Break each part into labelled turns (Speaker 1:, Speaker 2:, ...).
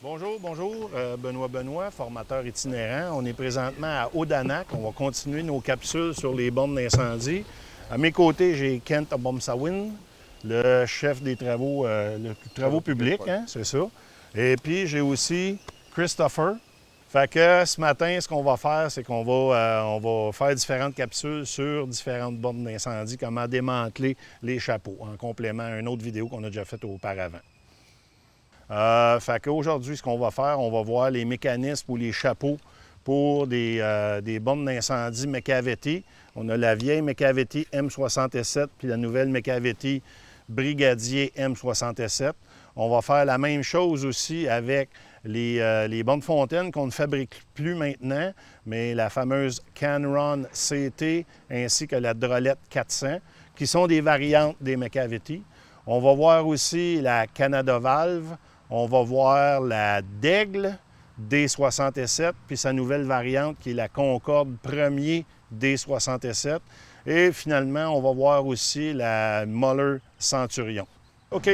Speaker 1: Bonjour. Benoît, formateur itinérant. On est présentement à Odanak. On va continuer nos capsules sur les bornes d'incendie. À mes côtés, j'ai Kent Abomsawin, le chef des travaux, publics, hein, c'est ça. Et puis, j'ai aussi Christopher. Fait que ce matin, ce qu'on va faire, c'est on va faire différentes capsules sur différentes bornes d'incendie, comment démanteler les chapeaux, en complément à une autre vidéo qu'on a déjà faite auparavant. Fait qu'aujourd'hui, ce qu'on va faire, on va voir les mécanismes ou les chapeaux pour des bornes d'incendie Mekavetti. On a la vieille Mekavetti M67 puis la nouvelle Mekavetti Brigadier M67. On va faire la même chose aussi avec les bornes fontaines qu'on ne fabrique plus maintenant, mais la fameuse Canron CT ainsi que la Drolette 400, qui sont des variantes des Mekavetti. On va voir aussi la Canada Valve. On va voir la Daigle D67, puis sa nouvelle variante qui est la Concorde Premier D67. Et finalement, on va voir aussi la Muller Centurion. OK,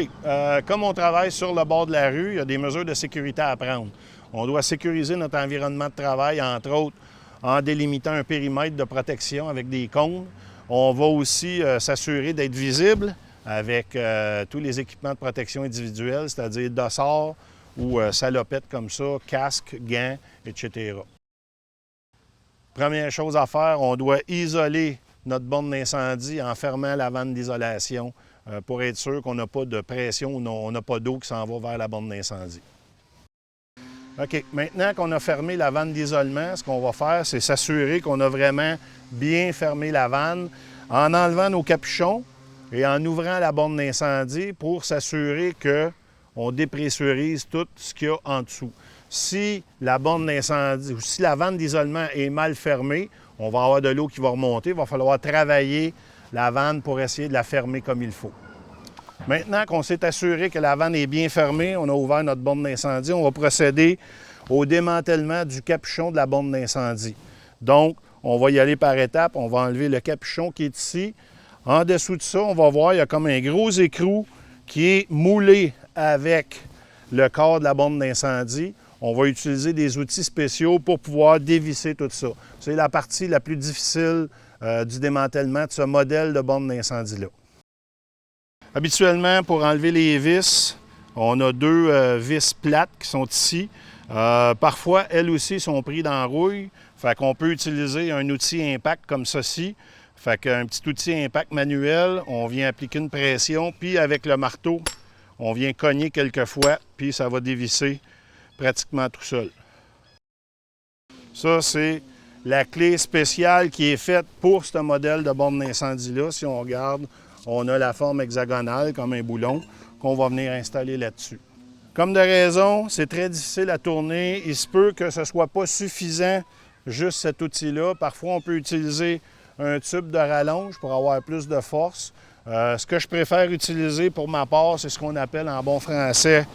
Speaker 1: comme on travaille sur le bord de la rue, il y a des mesures de sécurité à prendre. On doit sécuriser notre environnement de travail, entre autres, en délimitant un périmètre de protection avec des cônes. On va aussi s'assurer d'être visible avec tous les équipements de protection individuelle, c'est-à-dire dossards ou salopettes comme ça, casques, gants, etc. Première chose à faire, on doit isoler notre borne d'incendie en fermant la vanne d'isolation pour être sûr qu'on n'a pas de pression ou on n'a pas d'eau qui s'en va vers la borne d'incendie. OK, maintenant qu'on a fermé la vanne d'isolement, ce qu'on va faire, c'est s'assurer qu'on a vraiment bien fermé la vanne en enlevant nos capuchons et en ouvrant la borne d'incendie pour s'assurer qu'on dépressurise tout ce qu'il y a en dessous. Si la borne d'incendie ou si la vanne d'isolement est mal fermée, on va avoir de l'eau qui va remonter. Il va falloir travailler la vanne pour essayer de la fermer comme il faut. Maintenant qu'on s'est assuré que la vanne est bien fermée, on a ouvert notre borne d'incendie, on va procéder au démantèlement du capuchon de la borne d'incendie. Donc, on va y aller par étapes. On va enlever le capuchon qui est ici. En dessous de ça, on va voir, il y a comme un gros écrou qui est moulé avec le corps de la borne d'incendie. On va utiliser des outils spéciaux pour pouvoir dévisser tout ça. C'est la partie la plus difficile du démantèlement de ce modèle de borne d'incendie-là. Habituellement, pour enlever les vis, on a deux vis plates qui sont ici. Parfois, elles aussi sont prises dans la rouille. Fait qu'on peut utiliser un outil impact comme ceci. Fait qu'un petit outil impact manuel, on vient appliquer une pression, puis avec le marteau, on vient cogner quelques fois, puis ça va dévisser pratiquement tout seul. Ça, c'est la clé spéciale qui est faite pour ce modèle de borne d'incendie-là. Si on regarde, on a la forme hexagonale comme un boulon qu'on va venir installer là-dessus. Comme de raison, c'est très difficile à tourner. Il se peut que ce ne soit pas suffisant, juste cet outil-là. Parfois, on peut utiliser un tube de rallonge pour avoir plus de force. Ce que je préfère utiliser pour ma part, c'est ce qu'on appelle en bon français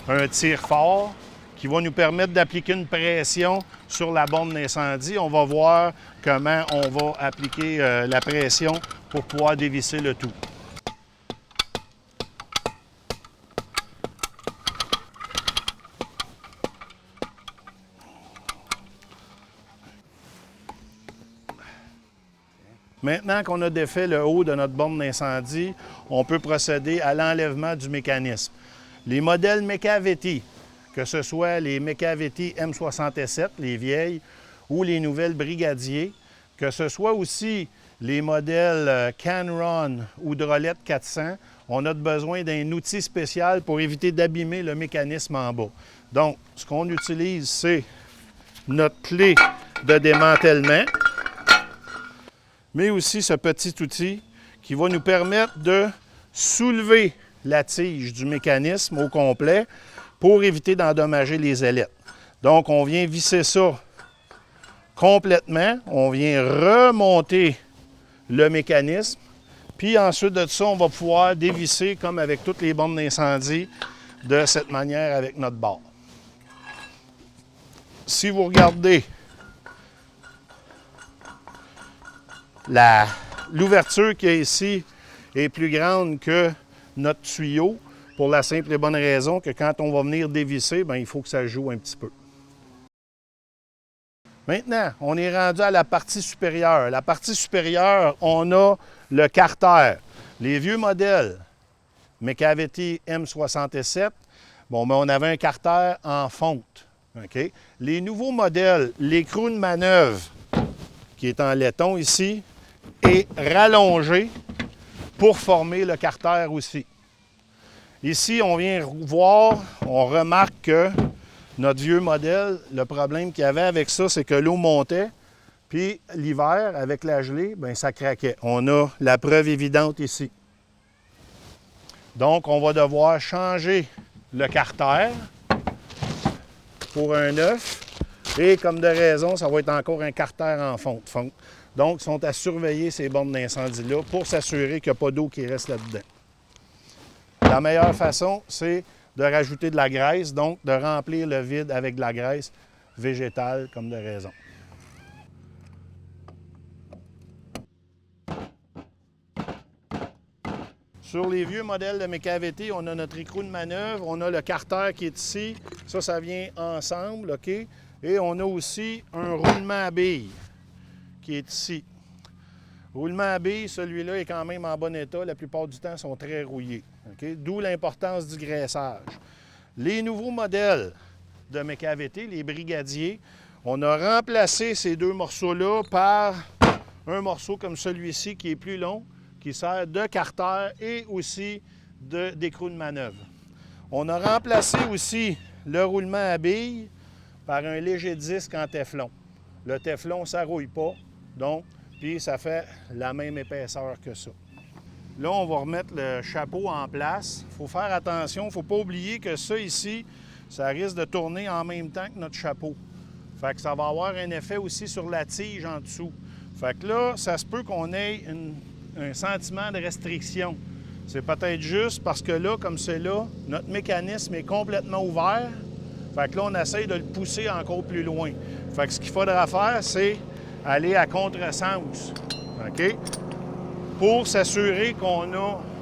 Speaker 1: un tire-fort qui va nous permettre d'appliquer une pression sur la borne d'incendie. On va voir comment on va appliquer la pression pour pouvoir dévisser le tout. Maintenant qu'on a défait le haut de notre borne d'incendie, on peut procéder à l'enlèvement du mécanisme. Les modèles Mekavetti, que ce soit les Mekavetti M67, les vieilles, ou les nouvelles Brigadier, que ce soit aussi les modèles Canron ou Drolette 400, on a besoin d'un outil spécial pour éviter d'abîmer le mécanisme en bas. Donc, ce qu'on utilise, c'est notre clé de démantèlement, mais aussi ce petit outil qui va nous permettre de soulever la tige du mécanisme au complet pour éviter d'endommager les ailettes. Donc, on vient visser ça complètement. On vient remonter le mécanisme. Puis ensuite de ça, on va pouvoir dévisser comme avec toutes les bornes d'incendie de cette manière avec notre barre. Si vous regardez l'ouverture qui est ici est plus grande que notre tuyau pour la simple et bonne raison que quand on va venir dévisser, bien, il faut que ça joue un petit peu. Maintenant, on est rendu à la partie supérieure. La partie supérieure, on a le carter. Les vieux modèles Mecavity M67, bon, ben, on avait un carter en fonte. Okay? Les nouveaux modèles, l'écrou de manœuvre, qui est en laiton ici, est rallongé pour former le carter aussi. Ici, on vient voir, on remarque que notre vieux modèle, le problème qu'il y avait avec ça, c'est que l'eau montait, puis l'hiver, avec la gelée, bien, ça craquait. On a la preuve évidente ici. Donc, on va devoir changer le carter pour un neuf. Et comme de raison, ça va être encore un carter en fonte. Donc, ils sont à surveiller ces bornes d'incendie-là pour s'assurer qu'il n'y a pas d'eau qui reste là-dedans. La meilleure façon, c'est de rajouter de la graisse, donc de remplir le vide avec de la graisse végétale comme de raison. Sur les vieux modèles de Mecavity, on a notre écrou de manœuvre, on a le carter qui est ici. Ça vient ensemble, OK? Et on a aussi un roulement à billes qui est ici. Roulement à billes, celui-là est quand même en bon état. La plupart du temps, ils sont très rouillés. Okay? D'où l'importance du graissage. Les nouveaux modèles de Mecavity, les brigadiers, on a remplacé ces deux morceaux-là par un morceau comme celui-ci qui est plus long, qui sert de carter et aussi d'écrou de manœuvre. On a remplacé aussi le roulement à billes par un léger disque en téflon. Le téflon, ça ne rouille pas, donc, puis ça fait la même épaisseur que ça. Là, on va remettre le chapeau en place. Il faut faire attention, il ne faut pas oublier que ça ici, ça risque de tourner en même temps que notre chapeau. Fait que ça va avoir un effet aussi sur la tige en dessous. Fait que là, ça se peut qu'on ait un sentiment de restriction. C'est peut-être juste parce que là, comme c'est là, notre mécanisme est complètement ouvert. Fait que là, on essaye de le pousser encore plus loin. Fait que ce qu'il faudra faire, c'est aller à contresens. OK? Pour s'assurer qu'on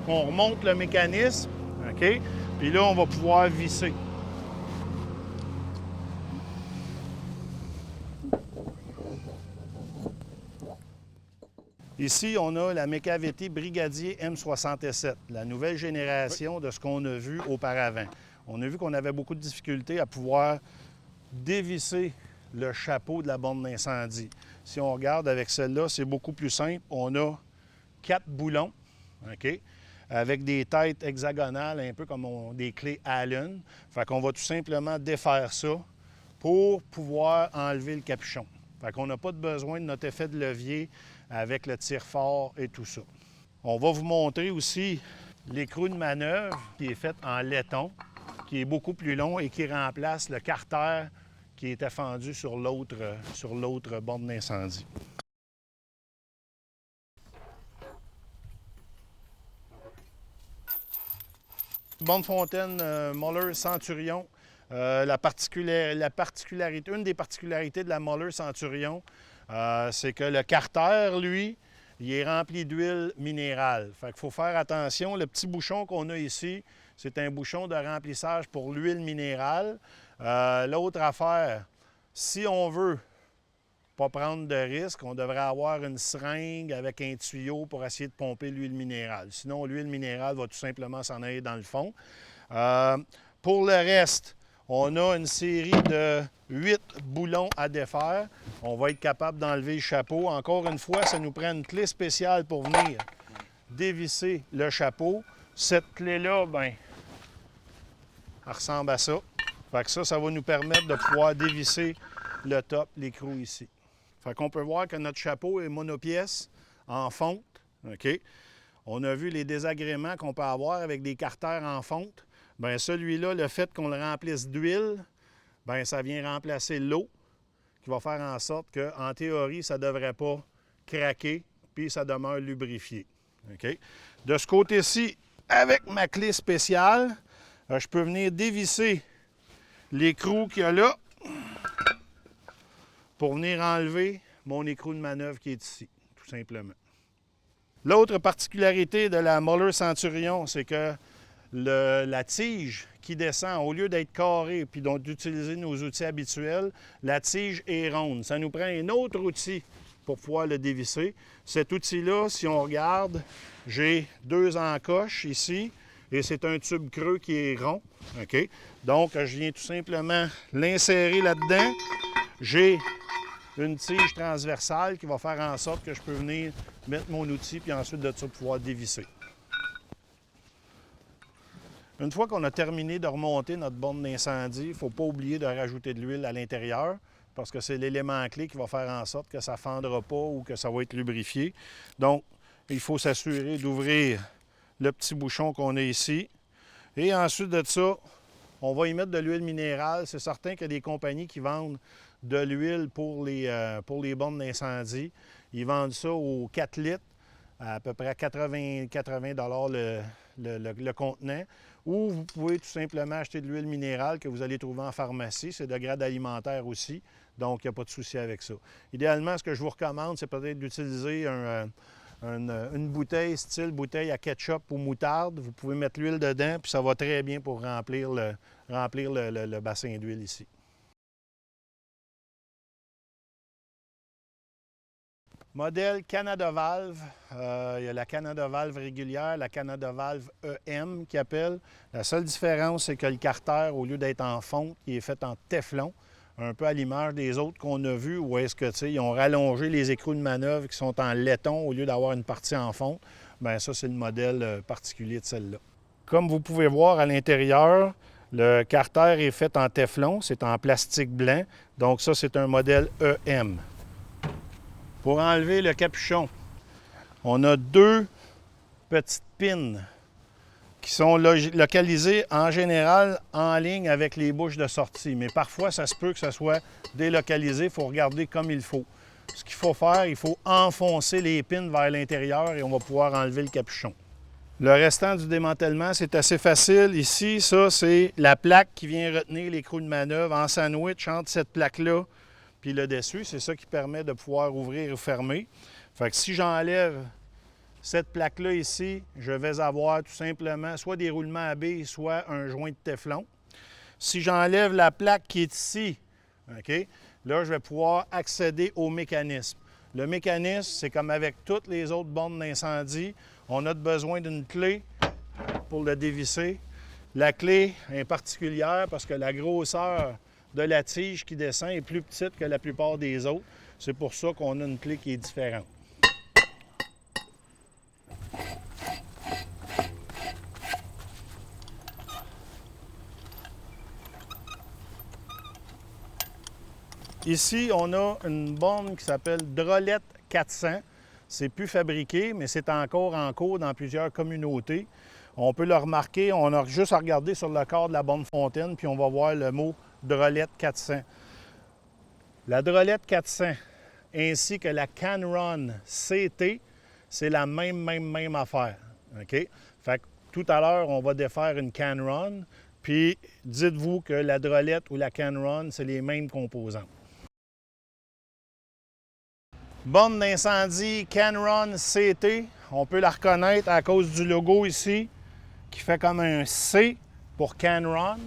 Speaker 1: remonte le mécanisme. OK? Puis là, on va pouvoir visser. Ici, on a la Mecavity Brigadier M67, la nouvelle génération de ce qu'on a vu auparavant. On a vu qu'on avait beaucoup de difficultés à pouvoir dévisser le chapeau de la borne d'incendie. Si on regarde avec celle-là, c'est beaucoup plus simple. On a 4 boulons, OK, avec des têtes hexagonales, un peu comme des clés Allen. Fait qu'on va tout simplement défaire ça pour pouvoir enlever le capuchon. Fait qu'on n'a pas de besoin de notre effet de levier avec le tire-fort et tout ça. On va vous montrer aussi l'écrou de manœuvre qui est fait en laiton, qui est beaucoup plus long et qui remplace le carter qui était fendu sur l'autre borne d'incendie. Borne fontaine Moller Centurion. Une des particularités de la Moller Centurion, c'est que le carter, lui, il est rempli d'huile minérale. Fait qu'il faut faire attention. Le petit bouchon qu'on a ici, c'est un bouchon de remplissage pour l'huile minérale. L'autre affaire, si on veut pas prendre de risque, on devrait avoir une seringue avec un tuyau pour essayer de pomper l'huile minérale. Sinon, l'huile minérale va tout simplement s'en aller dans le fond. Pour le reste, on a une série de 8 boulons à défaire. On va être capable d'enlever le chapeau. Encore une fois, ça nous prend une clé spéciale pour venir dévisser le chapeau. Cette clé-là, bien, elle ressemble à ça. Fait que ça va nous permettre de pouvoir dévisser le top, l'écrou ici. Fait qu'on peut voir que notre chapeau est monopièce en fonte. OK? On a vu les désagréments qu'on peut avoir avec des carters en fonte. Bien, celui-là, le fait qu'on le remplisse d'huile, bien, ça vient remplacer l'eau qui va faire en sorte qu'en théorie, ça ne devrait pas craquer puis ça demeure lubrifié. OK? De ce côté-ci, avec ma clé spéciale, je peux venir dévisser l'écrou qu'il y a là pour venir enlever mon écrou de manœuvre qui est ici, tout simplement. L'autre particularité de la Moller Centurion, c'est que la tige qui descend, au lieu d'être carrée puis d'utiliser nos outils habituels, la tige est ronde. Ça nous prend un autre outil pour pouvoir le dévisser. Cet outil-là, si on regarde, j'ai 2 encoches ici et c'est un tube creux qui est rond. OK? Donc, je viens tout simplement l'insérer là-dedans. J'ai une tige transversale qui va faire en sorte que je peux venir mettre mon outil puis ensuite de ça pouvoir dévisser. Une fois qu'on a terminé de remonter notre borne d'incendie, il ne faut pas oublier de rajouter de l'huile à l'intérieur parce que c'est l'élément clé qui va faire en sorte que ça ne fendra pas ou que ça va être lubrifié. Donc, il faut s'assurer d'ouvrir le petit bouchon qu'on a ici. Et ensuite de ça, on va y mettre de l'huile minérale. C'est certain qu'il y a des compagnies qui vendent de l'huile pour les bornes d'incendie. Ils vendent ça aux 4 litres, à peu près 80 le contenant. Ou vous pouvez tout simplement acheter de l'huile minérale que vous allez trouver en pharmacie. C'est de grade alimentaire aussi, donc il n'y a pas de souci avec ça. Idéalement, ce que je vous recommande, c'est peut-être d'utiliser une bouteille style bouteille à ketchup ou moutarde. Vous pouvez mettre l'huile dedans, puis ça va très bien pour remplir le bassin d'huile ici. Modèle Canada Valve, il y a la Canada Valve régulière, la Canada Valve EM qui appelle. La seule différence, c'est que le carter, au lieu d'être en fonte, il est fait en téflon, un peu à l'image des autres qu'on a vus, où est-ce que, tu sais, ils ont rallongé les écrous de manœuvre qui sont en laiton au lieu d'avoir une partie en fonte. Bien, ça, c'est le modèle particulier de celle-là. Comme vous pouvez voir à l'intérieur, le carter est fait en téflon, c'est en plastique blanc, donc ça, c'est un modèle EM. Pour enlever le capuchon, on a 2 petites pins qui sont localisées en général en ligne avec les bouches de sortie. Mais parfois, ça se peut que ça soit délocalisé. Il faut regarder comme il faut. Ce qu'il faut faire, il faut enfoncer les pins vers l'intérieur et on va pouvoir enlever le capuchon. Le restant du démantèlement, c'est assez facile. Ici, ça, c'est la plaque qui vient retenir l'écrou de manœuvre en sandwich entre cette plaque-là puis le dessus. C'est ça qui permet de pouvoir ouvrir ou fermer. Fait que si j'enlève cette plaque-là ici, je vais avoir tout simplement soit des roulements à billes, soit un joint de téflon. Si j'enlève la plaque qui est ici, OK, là, je vais pouvoir accéder au mécanisme. Le mécanisme, c'est comme avec toutes les autres bornes d'incendie, on a besoin d'une clé pour le dévisser. La clé est particulière parce que la grosseur de la tige qui descend est plus petite que la plupart des autres. C'est pour ça qu'on a une clé qui est différente. Ici, on a une borne qui s'appelle Drolette 400. C'est plus fabriqué, mais c'est encore en cours dans plusieurs communautés. On peut le remarquer, on a juste à regarder sur le corps de la borne fontaine, puis on va voir le mot Drolette 400. La Drolette 400 ainsi que la Canron CT, c'est la même affaire. OK? Fait que tout à l'heure, on va défaire une Canron, puis dites-vous que la Drolette ou la Canron, c'est les mêmes composants. Borne d'incendie Canron CT, on peut la reconnaître à cause du logo ici, qui fait comme un C pour Canron.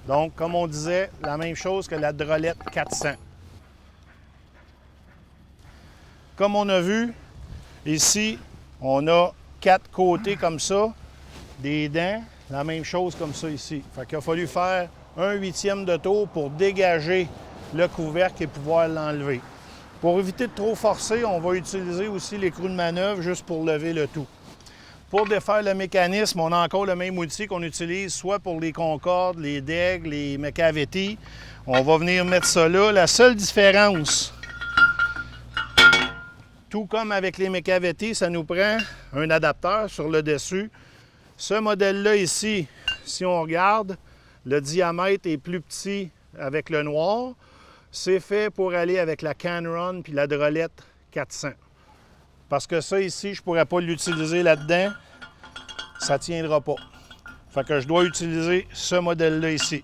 Speaker 1: Donc, comme on disait, la même chose que la Drolette 400. Comme on a vu, ici, on a 4 côtés comme ça, des dents, la même chose comme ça ici. Fait qu'il a fallu faire 1/8 de tour pour dégager le couvercle et pouvoir l'enlever. Pour éviter de trop forcer, on va utiliser aussi l'écrou de manœuvre juste pour lever le tout. Pour défaire le mécanisme, on a encore le même outil qu'on utilise soit pour les Concorde, les Daigle, les Mecavetti. On va venir mettre ça là. La seule différence, tout comme avec les Mecavetti, ça nous prend un adapteur sur le dessus. Ce modèle-là ici, si on regarde, le diamètre est plus petit avec le noir. C'est fait pour aller avec la Canron puis la Drolette 400. Parce que ça ici, je ne pourrais pas l'utiliser là-dedans. Ça ne tiendra pas. Fait que je dois utiliser ce modèle-là ici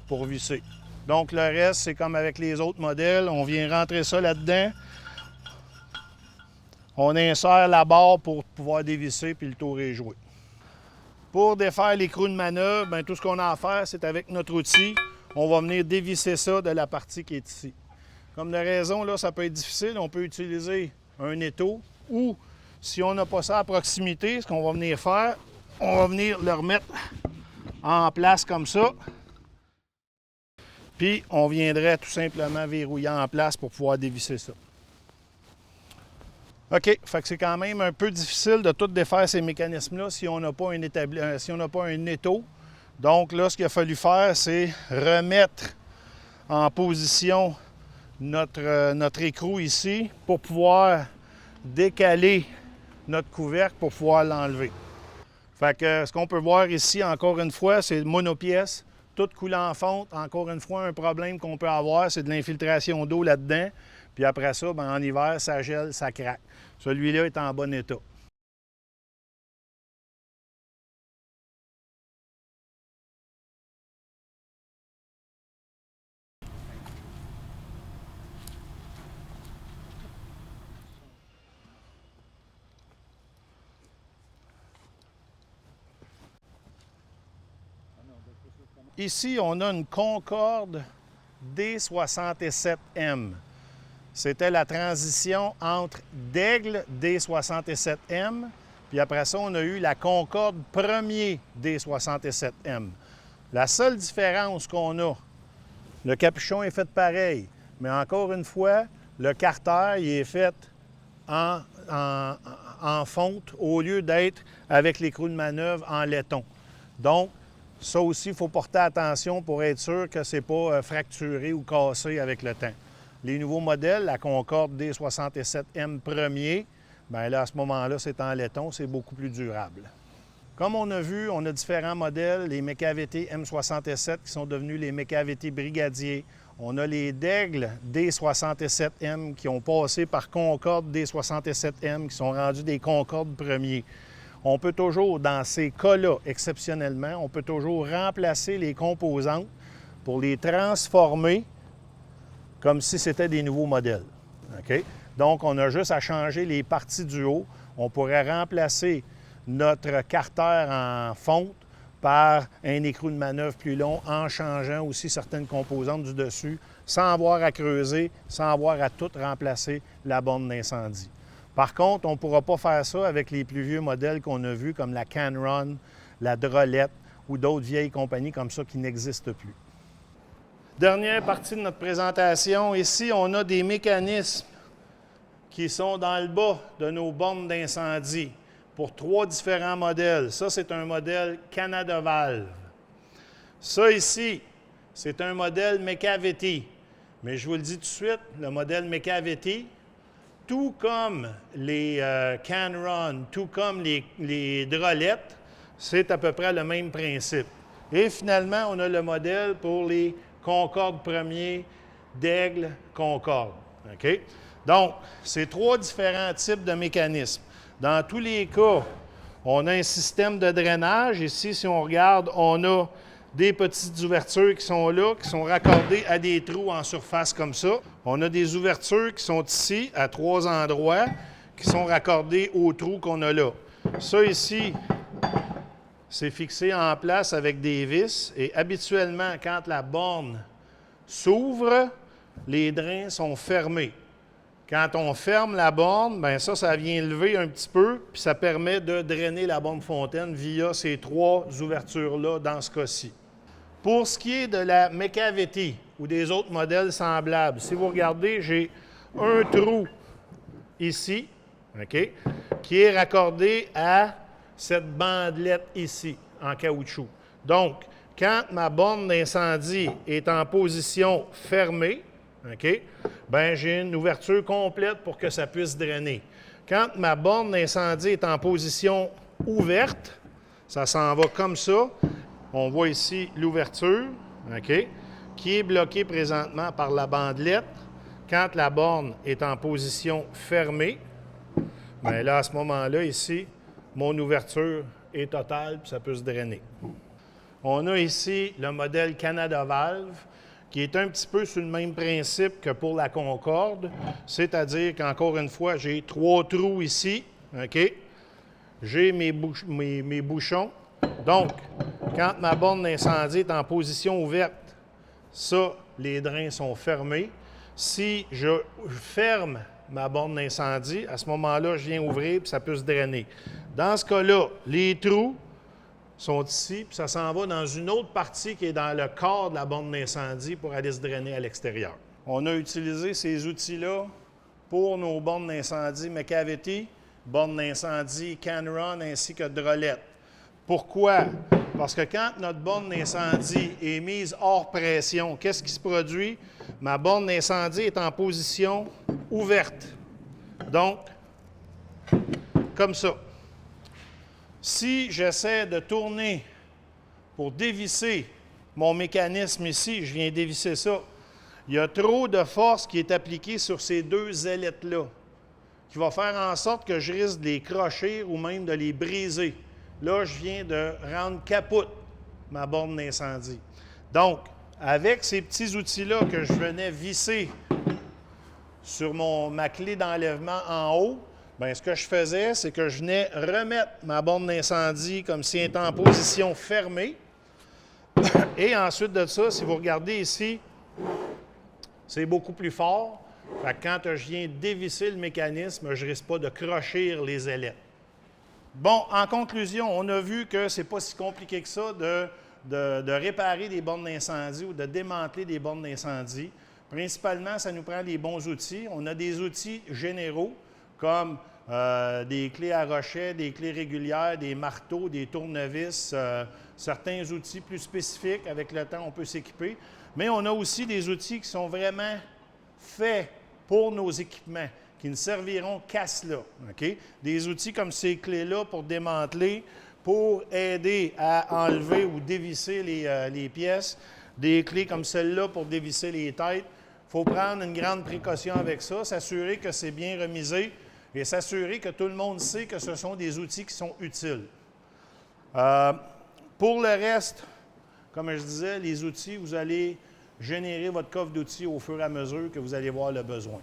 Speaker 1: pour visser. Donc le reste, c'est comme avec les autres modèles. On vient rentrer ça là-dedans. On insère la barre pour pouvoir dévisser puis le tour est joué. Pour défaire l'écrou de manœuvre, bien, tout ce qu'on a à faire, c'est avec notre outil, on va venir dévisser ça de la partie qui est ici. Comme de raison, là, ça peut être difficile, on peut utiliser un étau ou si on n'a pas ça à proximité, ce qu'on va venir faire, on va venir le remettre en place comme ça. Puis on viendrait tout simplement verrouiller en place pour pouvoir dévisser ça. OK, fait que c'est quand même un peu difficile de tout défaire ces mécanismes-là si on n'a pas un étau. Donc là, ce qu'il a fallu faire, c'est remettre en position notre écrou ici pour pouvoir décaler notre couvercle pour pouvoir l'enlever. Fait que ce qu'on peut voir ici, encore une fois, c'est monopièce, tout coulant en fonte. Encore une fois, un problème qu'on peut avoir, c'est de l'infiltration d'eau là-dedans. Puis après ça, bien, en hiver, ça gèle, ça craque. Celui-là est en bon état. Ici, on a une Concorde D67M. C'était la transition entre Daigle D67M, puis après ça, on a eu la Concorde premier D67M. La seule différence qu'on a, le capuchon est fait pareil, mais encore une fois, le carter il est fait en fonte au lieu d'être avec l'écrou de manœuvre en laiton. Donc, ça aussi, il faut porter attention pour être sûr que ce n'est pas fracturé ou cassé avec le temps. Les nouveaux modèles, la Concorde D67M premier, bien là, à ce moment-là, c'est en laiton, c'est beaucoup plus durable. Comme on a vu, on a différents modèles, les MKVT M67 qui sont devenus les MKVT Brigadier. On a les Daigle D67M qui ont passé par Concorde D67M, qui sont rendus des Concorde premiers. On peut toujours, dans ces cas-là, exceptionnellement, on peut toujours remplacer les composantes pour les transformer comme si c'était des nouveaux modèles. OK? Donc, on a juste à changer les parties du haut. On pourrait remplacer notre carter en fonte par un écrou de manœuvre plus long en changeant aussi certaines composantes du dessus sans avoir à creuser, sans avoir à tout remplacer la borne d'incendie. Par contre, on ne pourra pas faire ça avec les plus vieux modèles qu'on a vus comme la Canron, la Drolette ou d'autres vieilles compagnies comme ça qui n'existent plus. Dernière partie de notre présentation, ici, on a des mécanismes qui sont dans le bas de nos bornes d'incendie pour 3 différents modèles. Ça, c'est un modèle Canada Valve. Ça ici, c'est un modèle MKVT. Mais je vous le dis tout de suite, le modèle MKVT, tout comme les Canron, tout comme les Drolettes, c'est à peu près le même principe. Et finalement, on a le modèle pour les Concorde premier, Daigle, Concorde. OK? Donc, c'est 3 différents types de mécanismes. Dans tous les cas, on a un système de drainage. Ici, si on regarde, on a des petites ouvertures qui sont là, qui sont raccordées à des trous en surface comme ça. On a des ouvertures qui sont ici, à 3 endroits, qui sont raccordées aux trous qu'on a là. Ça ici, c'est fixé en place avec des vis. Et habituellement, quand la borne s'ouvre, les drains sont fermés. Quand on ferme la borne, bien ça vient lever un petit peu, puis ça permet de drainer la borne fontaine via ces 3 ouvertures-là dans ce cas-ci. Pour ce qui est de la MKVT ou des autres modèles semblables, si vous regardez, j'ai un trou ici, OK, qui est raccordé à cette bandelette ici, en caoutchouc. Donc, quand ma borne d'incendie est en position fermée, OK, bien, j'ai une ouverture complète pour que ça puisse drainer. Quand ma borne d'incendie est en position ouverte, ça s'en va comme ça. On voit ici l'ouverture, OK, qui est bloquée présentement par la bandelette. Quand la borne est en position fermée, bien là, à ce moment-là, ici, mon ouverture est totale, puis ça peut se drainer. On a ici le modèle Canada Valve, qui est un petit peu sur le même principe que pour la Concorde, c'est-à-dire qu'encore une fois, j'ai 3 trous ici, OK? J'ai mes bouchons Donc, quand ma borne d'incendie est en position ouverte, ça, les drains sont fermés. Si je ferme ma borne d'incendie, à ce moment-là, je viens ouvrir puis ça peut se drainer. Dans ce cas-là, les trous sont ici, puis ça s'en va dans une autre partie qui est dans le corps de la borne d'incendie pour aller se drainer à l'extérieur. On a utilisé ces outils-là pour nos bornes d'incendie McAvity, bornes d'incendie Canron ainsi que Drolette. Pourquoi? Parce que quand notre borne d'incendie est mise hors pression, qu'est-ce qui se produit? Ma borne d'incendie est en position ouverte. Donc, comme ça. Si j'essaie de tourner pour dévisser mon mécanisme ici, je viens dévisser ça, il y a trop de force qui est appliquée sur ces deux ailettes-là, qui va faire en sorte que je risque de les crocher ou même de les briser. Là, je viens de rendre capote ma borne d'incendie. Donc, avec ces petits outils-là que je venais visser sur ma clé d'enlèvement en haut, bien, ce que je faisais, c'est que je venais remettre ma borne d'incendie comme si elle était en position fermée. Et ensuite de ça, si vous regardez ici, c'est beaucoup plus fort. Fait que quand je viens dévisser le mécanisme, je ne risque pas de crochir les ailettes. Bon, en conclusion, on a vu que ce n'est pas si compliqué que ça de réparer des bornes d'incendie ou de démanteler des bornes d'incendie. Principalement, ça nous prend des bons outils. On a des outils généraux comme des clés à rochet, des clés régulières, des marteaux, des tournevis, certains outils plus spécifiques. Avec le temps, on peut s'équiper. Mais on a aussi des outils qui sont vraiment faits pour nos équipements, qui ne serviront qu'à cela. Okay? Des outils comme ces clés-là pour démanteler, pour aider à enlever ou dévisser les pièces. Des clés comme celle-là pour dévisser les têtes. Il faut prendre une grande précaution avec ça, s'assurer que c'est bien remisé et s'assurer que tout le monde sait que ce sont des outils qui sont utiles. Pour le reste, comme je disais, les outils, vous allez générer votre coffre d'outils au fur et à mesure que vous allez voir le besoin.